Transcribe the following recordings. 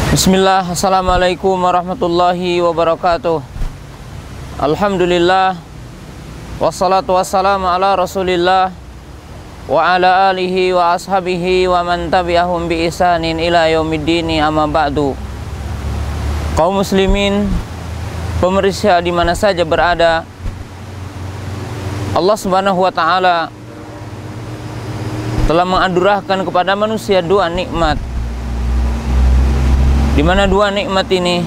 Bismillah, assalamualaikum warahmatullahi wabarakatuh. Alhamdulillah, wassalatu wassalamu ala rasulillah wa ala alihi wa ashabihi wa man tabi'ahum bi ihsanin ila yaumiddini, amma ba'du. Kaum muslimin, pemirsa di mana saja berada, Allah Subhanahu wa taala telah menganugerahkan kepada manusia dua nikmat, di mana dua nikmat ini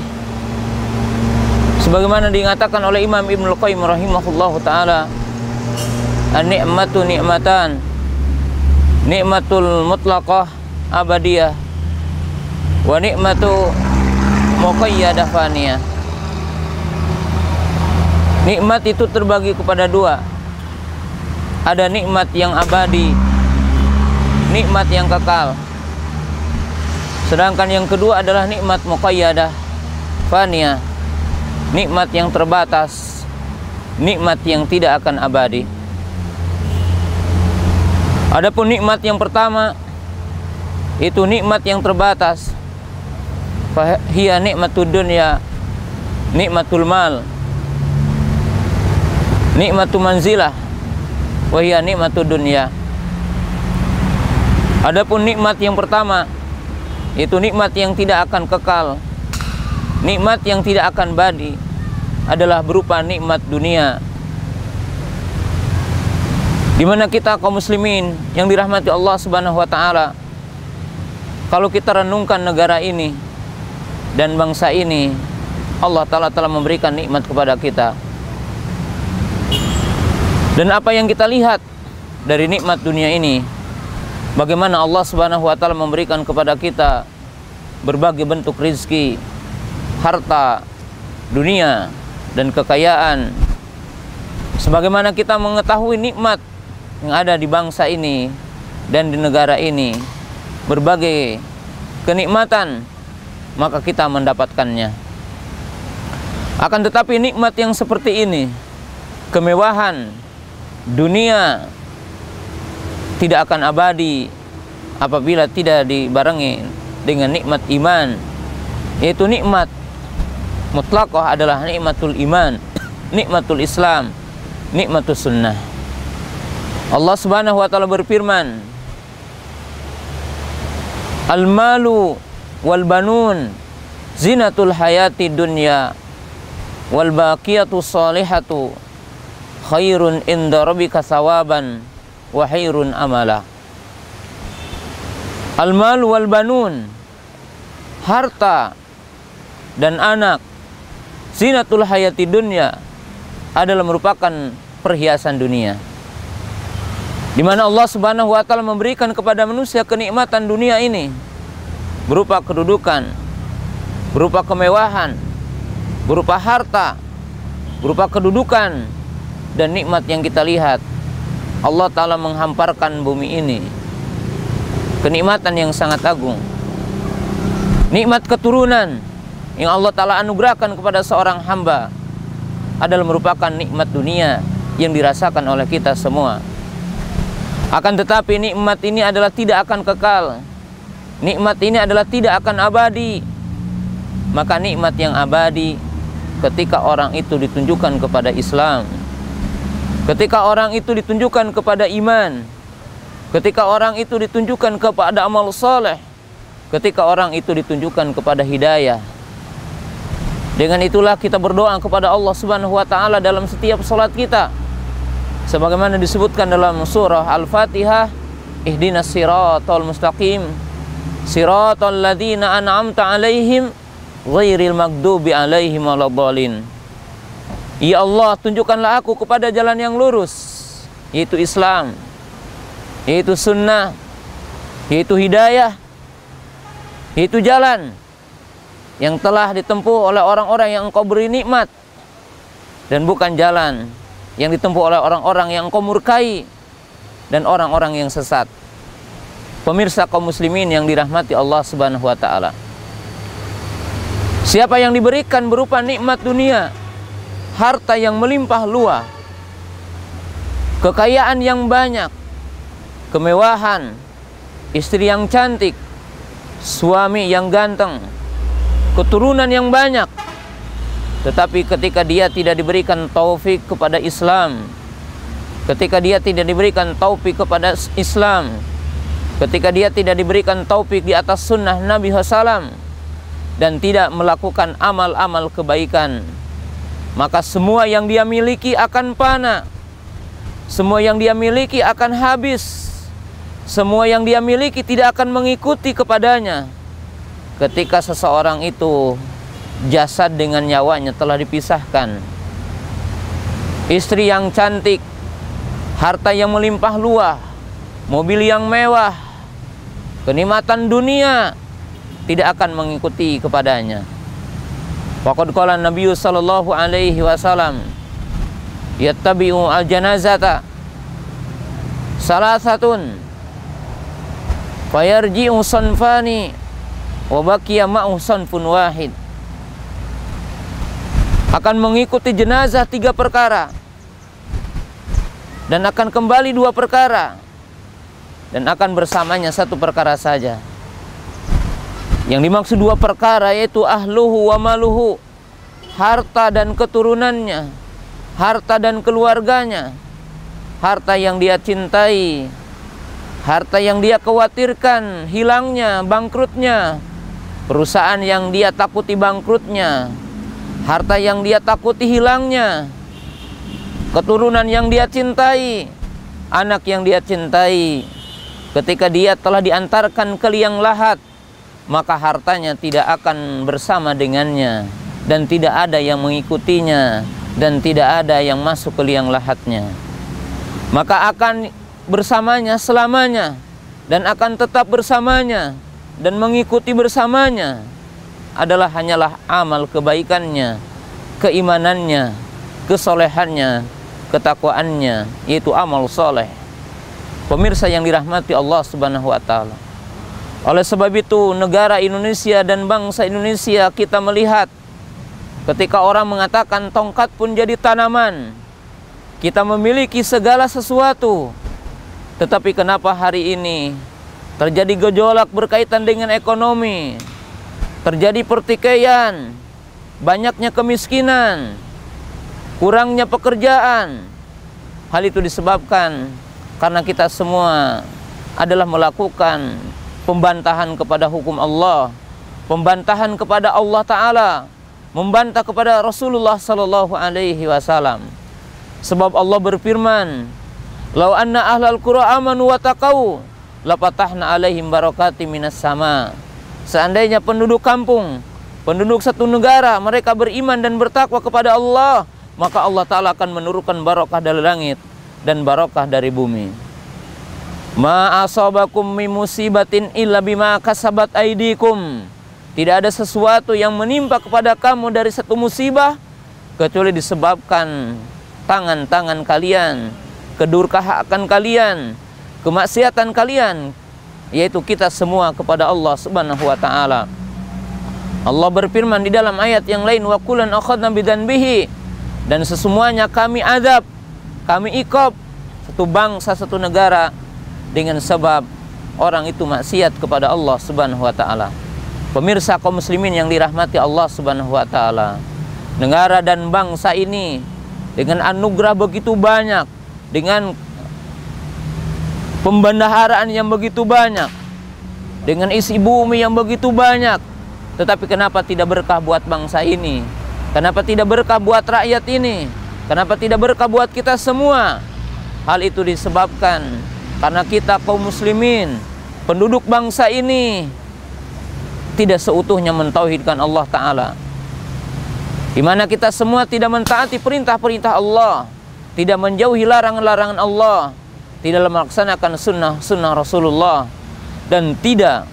sebagaimana dinyatakan oleh Imam Ibnul Qayyim rahimahullahu taala, an-ni'matu ni'matan, nikmatul mutlaqah abadiyah wa nikmatu muqayyadah faniyah. Nikmat itu terbagi kepada dua. Ada nikmat yang abadi, nikmat yang kekal. Sedangkan yang kedua adalah nikmat muqayyadah faniyah, nikmat yang terbatas, nikmat yang tidak akan abadi. Adapun nikmat yang pertama itu nikmat yang terbatas. Fahiya nikmatud dunya, nikmatul mal, nikmatul manzilah, wa hiya nikmatud dunya. Adapun nikmat yang pertama itu nikmat yang tidak akan kekal, nikmat yang tidak akan abadi, adalah berupa nikmat dunia, di mana kita kaum muslimin yang dirahmati Allah Subhanahu wa taala, kalau kita renungkan negara ini dan bangsa ini, Allah taala telah memberikan nikmat kepada kita. Dan apa yang kita lihat dari nikmat dunia ini, bagaimana Allah Subhanahu wa taala memberikan kepada kita berbagai bentuk rizki, harta, dunia, dan kekayaan. Sebagaimana kita mengetahui nikmat yang ada di bangsa ini dan di negara ini, berbagai kenikmatan, maka kita mendapatkannya. Akan tetapi nikmat yang seperti ini, kemewahan dunia, tidak akan abadi apabila tidak dibarengi dengan nikmat iman, yaitu nikmat mutlaqah adalah nikmatul iman, nikmatul Islam, nikmatul sunnah. Allah Subhanahu wa taala berfirman, al-malu wal banun zinatul hayati dunya wal baqiyatu salihatu khairun inda rabbika sawaban wa khairun amala. Al-mal wal banun, harta dan anak, zinatul hayati dunya, adalah merupakan perhiasan dunia, di mana Allah Subhanahu wa taala memberikan kepada manusia kenikmatan dunia ini berupa kedudukan, berupa kemewahan, berupa harta, berupa kedudukan, dan nikmat yang kita lihat. Allah taala menghamparkan bumi ini, kenikmatan yang sangat agung. Nikmat keturunan yang Allah taala anugerahkan kepada seorang hamba adalah merupakan nikmat dunia yang dirasakan oleh kita semua. Akan tetapi nikmat ini adalah tidak akan kekal, nikmat ini adalah tidak akan abadi. Maka nikmat yang abadi ketika orang itu ditunjukkan kepada Islam, ketika orang itu ditunjukkan kepada iman, ketika orang itu ditunjukkan kepada amal soleh, ketika orang itu ditunjukkan kepada hidayah. Dengan itulah kita berdoa kepada Allah Subhanahu wa taala dalam setiap salat kita, sebagaimana disebutkan dalam surah Al-Fatihah, ihdinas siratal mustaqim, siratal ladzina an'amta alaihim ghairil maghdubi alaihim waladdallin. Ya Allah, tunjukkanlah aku kepada jalan yang lurus, yaitu Islam, yaitu sunnah, yaitu hidayah, yaitu jalan yang telah ditempuh oleh orang-orang yang Engkau beri nikmat, dan bukan jalan yang ditempuh oleh orang-orang yang Engkau murkai dan orang-orang yang sesat. Pemirsa kaum muslimin yang dirahmati Allah Subhanahu wa taala, siapa yang diberikan berupa nikmat dunia, harta yang melimpah luas, kekayaan yang banyak, kemewahan, istri yang cantik, suami yang ganteng, keturunan yang banyak, tetapi ketika dia tidak diberikan taufik kepada Islam, ketika dia tidak diberikan taufik kepada Islam, ketika dia tidak diberikan taufik di atas sunnah Nabi SAW, dan tidak melakukan amal-amal kebaikan, maka semua yang dia miliki akan fana, semua yang dia miliki akan habis, semua yang dia miliki tidak akan mengikuti kepadanya. Ketika seseorang itu jasad dengan nyawanya telah dipisahkan, istri yang cantik, harta yang melimpah luah, mobil yang mewah, kenikmatan dunia tidak akan mengikuti kepadanya. Faqad qala Nabi sallallahu alaihi wasallam, yattabi'u al-janazata salasatun fayarji'u sanfani wa baqiya ma'u sanfun wahid. Akan mengikuti jenazah 3 perkara, dan akan kembali 2 perkara, dan akan bersamanya 1 perkara saja. Yang dimaksud 2 perkara yaitu ahluhu wa maluhu, harta dan keturunannya, harta dan keluarganya, harta yang dia cintai, harta yang dia khawatirkan hilangnya, bangkrutnya, perusahaan yang dia takuti bangkrutnya, harta yang dia takuti hilangnya, keturunan yang dia cintai, anak yang dia cintai. Ketika dia telah diantarkan ke liang lahat, maka hartanya tidak akan bersama dengannya, dan tidak ada yang mengikutinya, dan tidak ada yang masuk ke liang lahatnya. Maka akan bersamanya selamanya, dan akan tetap bersamanya dan mengikuti bersamanya adalah hanyalah amal kebaikannya, keimanannya, kesolehannya, ketakwaannya, yaitu amal soleh. Pemirsa yang dirahmati Allah Subhanahu wa Ta'ala, oleh sebab itu negara Indonesia dan bangsa Indonesia, kita melihat ketika orang mengatakan tongkat pun jadi tanaman, kita memiliki segala sesuatu, tetapi kenapa hari ini terjadi gejolak berkaitan dengan ekonomi, terjadi pertikaian, banyaknya kemiskinan, kurangnya pekerjaan? Hal itu disebabkan karena kita semua adalah melakukan pembantahan kepada hukum Allah, pembantahan kepada Allah Ta'ala, membantah kepada Rasulullah Sallallahu Alaihi Wasallam. Sebab Allah berfirman, "Lau anna ahlal qura amanu wa taqau lapatahna alaihim barakati minas sama." Seandainya penduduk kampung, penduduk satu negara, mereka beriman dan bertakwa kepada Allah, maka Allah Ta'ala akan menurunkan barokah dari langit dan barokah dari bumi. Ma asabakum min musibatin illa bima kasabat aidikum. Tidak ada sesuatu yang menimpa kepada kamu dari satu musibah kecuali disebabkan tangan-tangan kalian, kedurhakaan kalian, kemaksiatan kalian, yaitu kita semua kepada Allah Subhanahu wa Ta'ala. Allah berfirman di dalam ayat yang lain, wa kullan akhadna bidzanbihi, dan sesungguhnya kami azab, kami iqab satu bangsa, satu negara dengan sebab orang itu maksiat kepada Allah Subhanahu wa Ta'ala. Pemirsa kaum muslimin yang dirahmati Allah Subhanahu wa Ta'ala, negara dan bangsa ini dengan anugerah begitu banyak, dengan pembendaharaan yang begitu banyak, dengan isi bumi yang begitu banyak, tetapi kenapa tidak berkah buat bangsa ini? Kenapa tidak berkah buat rakyat ini? Kenapa tidak berkah buat kita semua? Hal itu disebabkan karena kita kaum muslimin, penduduk bangsa ini, tidak seutuhnya mentauhidkan Allah Ta'ala, di mana kita semua tidak mentaati perintah-perintah Allah, tidak menjauhi larangan-larangan Allah, tidak melaksanakan sunnah Rasulullah, dan tidak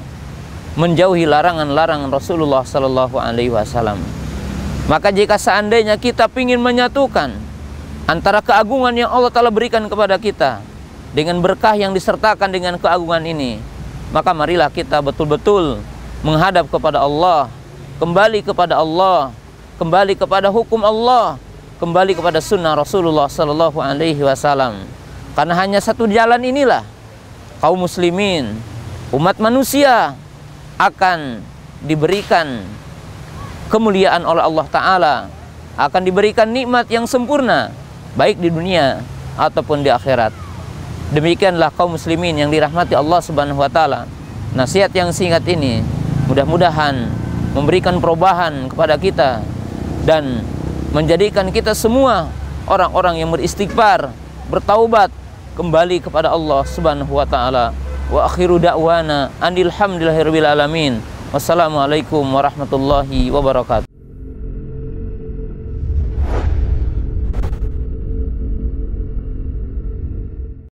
menjauhi larangan-larangan Rasulullah Sallallahu Alaihi Wasallam. Maka jika seandainya kita ingin menyatukan antara keagungan yang Allah Ta'ala berikan kepada kita dengan berkah yang disertakan dengan keagungan ini, maka marilah kita betul-betul menghadap kepada Allah, kembali kepada Allah, kembali kepada hukum Allah, kembali kepada sunnah Rasulullah Sallallahu Alaihi Wasallam. Karena hanya satu jalan inilah kaum muslimin, umat manusia, akan diberikan kemuliaan oleh Allah Ta'ala, akan diberikan nikmat yang sempurna, baik di dunia ataupun di akhirat. Demikianlah kaum muslimin yang dirahmati Allah Subhanahu wa Ta'ala. Nasihat yang singkat ini mudah-mudahan memberikan perubahan kepada kita dan menjadikan kita semua orang-orang yang beristighfar, bertaubat, kembali kepada Allah Subhanahu wa Ta'ala. Wa akhiru da'wana anil hamdulillahirabbil alamin. Wassalamualaikum warahmatullahi wabarakatuh.